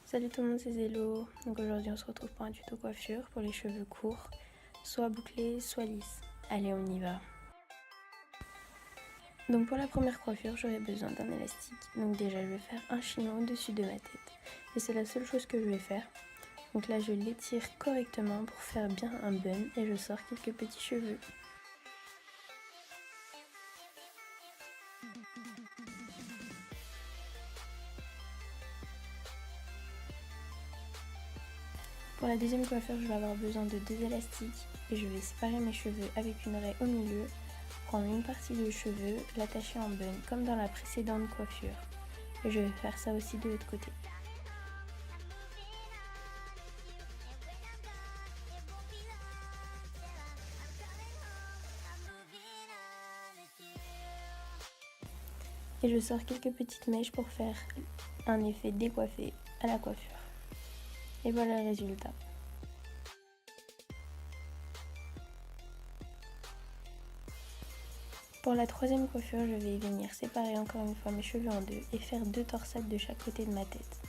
Salut tout le monde, c'est Zélo. Donc aujourd'hui on se retrouve pour un tuto coiffure pour les cheveux courts, soit bouclés, soit lisses. Allez, on y va. Donc pour la première coiffure, j'aurai besoin d'un élastique. Donc déjà je vais faire un chignon au-dessus de ma tête. Et c'est la seule chose que je vais faire. Donc là je l'étire correctement pour faire bien un bun et je sors quelques petits cheveux. Pour la deuxième coiffure, je vais avoir besoin de 2 élastiques et je vais séparer mes cheveux avec une raie au milieu, prendre une partie du cheveu, l'attacher en bun comme dans la précédente coiffure. Et je vais faire ça aussi de l'autre côté. Et je sors quelques petites mèches pour faire un effet décoiffé à la coiffure. Et voilà le résultat. Pour la troisième coiffure, je vais venir séparer encore une fois mes cheveux en deux et faire 2 torsades de chaque côté de ma tête.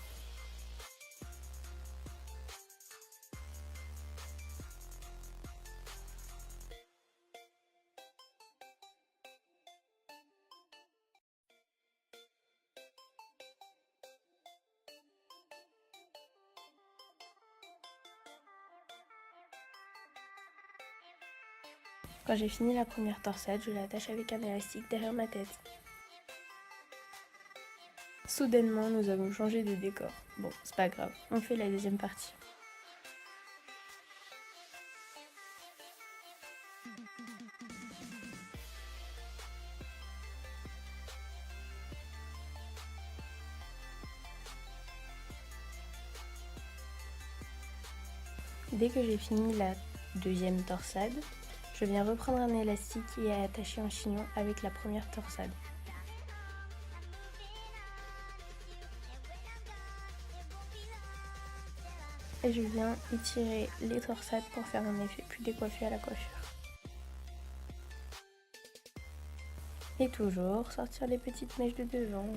Quand j'ai fini la première torsade, je l'attache avec un élastique derrière ma tête. Soudainement, nous avons changé de décor. Bon, c'est pas grave, on fait la deuxième partie. Dès que j'ai fini la deuxième torsade, je viens reprendre un élastique et attacher un chignon avec la première torsade. Et je viens étirer les torsades pour faire un effet plus décoiffé à la coiffure. Et toujours sortir les petites mèches de devant.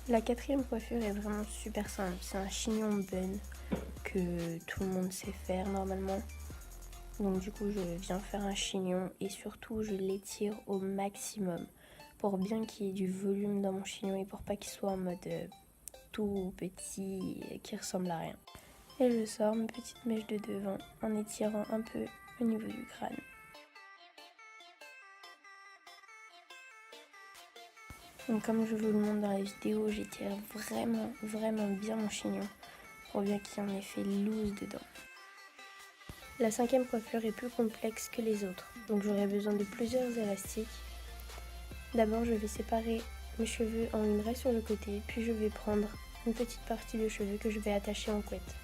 La quatrième coiffure est vraiment super simple, c'est un chignon bun que tout le monde sait faire normalement. Donc du coup je viens faire un chignon et surtout je l'étire au maximum pour bien qu'il y ait du volume dans mon chignon et pour pas qu'il soit en mode tout petit qui ressemble à rien. Et je sors mes petites mèches de devant en étirant un peu au niveau du crâne. Donc comme je vous le montre dans la vidéo, j'étire vraiment bien mon chignon pour bien qu'il y ait un effet loose dedans. La cinquième coiffure est plus complexe que les autres, donc j'aurai besoin de plusieurs élastiques. D'abord je vais séparer mes cheveux en une raie sur le côté, puis je vais prendre une petite partie de cheveux que je vais attacher en couette.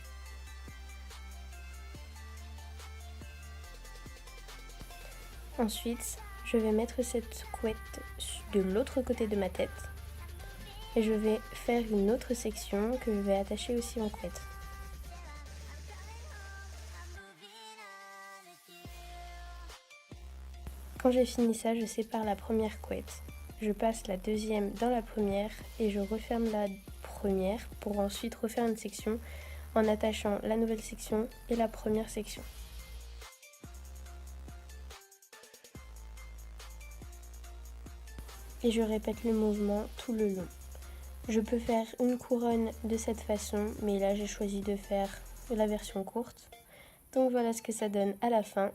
Ensuite, je vais mettre cette couette de l'autre côté de ma tête et je vais faire une autre section que je vais attacher aussi en couette. Quand j'ai fini ça, je sépare la première couette. Je passe la deuxième dans la première et je referme la première pour ensuite refaire une section en attachant la nouvelle section et la première section. Et je répète le mouvement tout le long. Je peux faire une couronne de cette façon, mais là j'ai choisi de faire la version courte. Donc voilà ce que ça donne à la fin.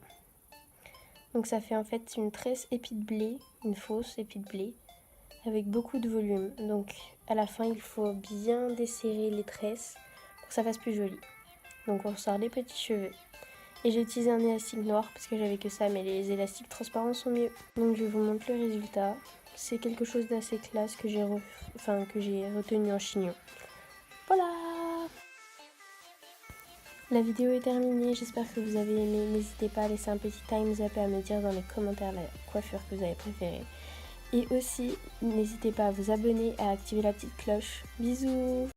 Donc ça fait en fait une tresse épi de blé, une fausse épi de blé, avec beaucoup de volume. Donc à la fin il faut bien desserrer les tresses pour que ça fasse plus joli. Donc on sort les petits cheveux. Et j'ai utilisé un élastique noir parce que j'avais que ça, mais les élastiques transparents sont mieux. Donc je vous montre le résultat. C'est quelque chose d'assez classe que j'ai retenu en chignon. Voilà! La vidéo est terminée, j'espère que vous avez aimé. N'hésitez pas à laisser un petit thumbs up et à me dire dans les commentaires la coiffure que vous avez préférée. Et aussi, n'hésitez pas à vous abonner et à activer la petite cloche. Bisous!